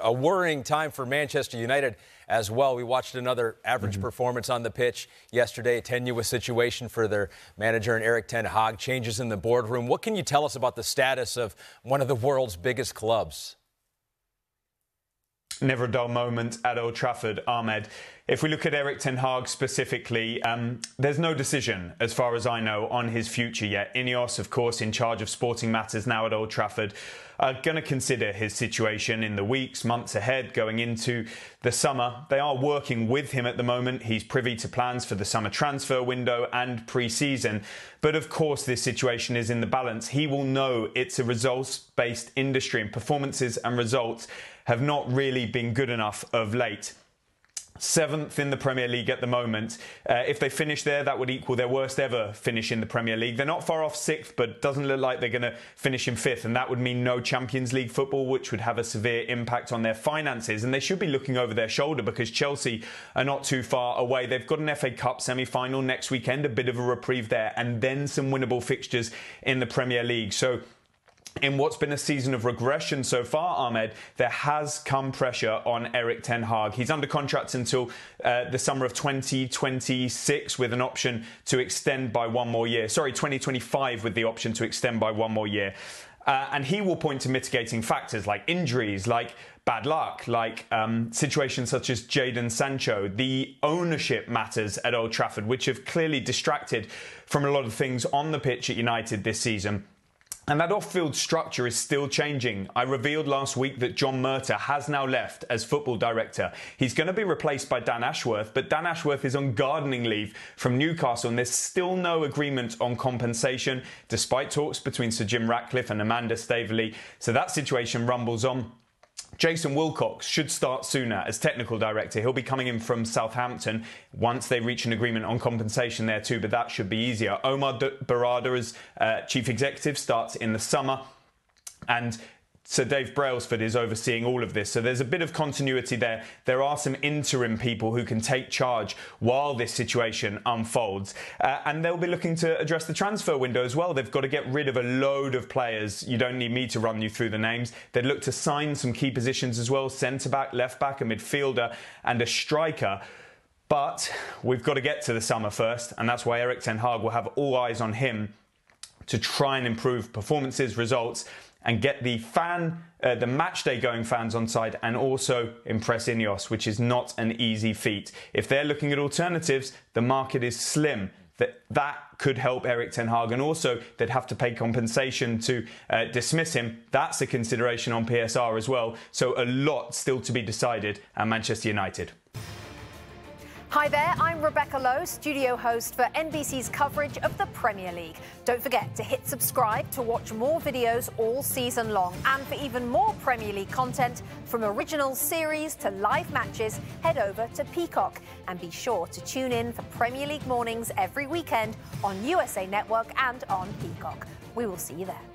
a worrying time for Manchester United as well. We watched another average performance on the pitch yesterday, a tenuous situation for their manager and Erik ten Hag, changes in the boardroom. What can you tell us about the status of one of the world's biggest clubs? Never a dull moment at Old Trafford, Ahmed. If we look at Erik ten Hag specifically, there's no decision, as far as I know, on his future yet. Ineos, of course, in charge of sporting matters now at Old Trafford, are going to consider his situation in the weeks, months ahead, going into the summer. They are working with him at the moment. He's privy to plans for the summer transfer window and pre-season. But of course, this situation is in the balance. He will know it's a results-based industry, and performances and results have not really been good enough of late. 7th in the Premier League at the moment. If they finish there, that would equal their worst ever finish in the Premier League. They're not far off 6th, but doesn't look like they're going to finish in 5th. And that would mean no Champions League football, which would have a severe impact on their finances. And they should be looking over their shoulder because Chelsea are not too far away. They've got an FA Cup semi-final next weekend, a bit of a reprieve there, and then some winnable fixtures in the Premier League. So in what's been a season of regression so far, Ahmed, there has come pressure on Erik ten Hag. He's under contract until the summer of 2026 with an option to extend by one more year. Sorry, 2025 with the option to extend by one more year. And he will point to mitigating factors like injuries, like bad luck, like situations such as Jadon Sancho, the ownership matters at Old Trafford, which have clearly distracted from a lot of things on the pitch at United this season. And that off-field structure is still changing. I revealed last week that John Murtagh has now left as football director. He's going to be replaced by Dan Ashworth, but Dan Ashworth is on gardening leave from Newcastle, and there's still no agreement on compensation, despite talks between Sir Jim Ratcliffe and Amanda Staveley. So that situation rumbles on. Jason Wilcox should start sooner as technical director. He'll be coming in from Southampton once they reach an agreement on compensation there too, but that should be easier. Omar Barada as chief executive starts in the summer, and Sir Dave Brailsford is overseeing all of this. So there's a bit of continuity there. There are some interim people who can take charge while this situation unfolds. And they'll be looking to address the transfer window as well. They've got to get rid of a load of players. You don't need me to run you through the names. They'd look to sign some key positions as well. Centre-back, left-back, a midfielder and a striker. But we've got to get to the summer first. And that's why Erik ten Hag will have all eyes on him to try and improve performances, results, and get the match day going fans on side, and also impress Ineos, which is not an easy feat. If they're looking at alternatives, the market is slim. That could help Erik ten Hag, and also they'd have to pay compensation to dismiss him. That's a consideration on PSR as well. So a lot still to be decided at Manchester United. Hi there, I'm Rebecca Lowe, studio host for NBC's coverage of the Premier League. Don't forget to hit subscribe to watch more videos all season long. And for even more Premier League content, from original series to live matches, head over to Peacock. And be sure to tune in for Premier League mornings every weekend on USA Network and on Peacock. We will see you there.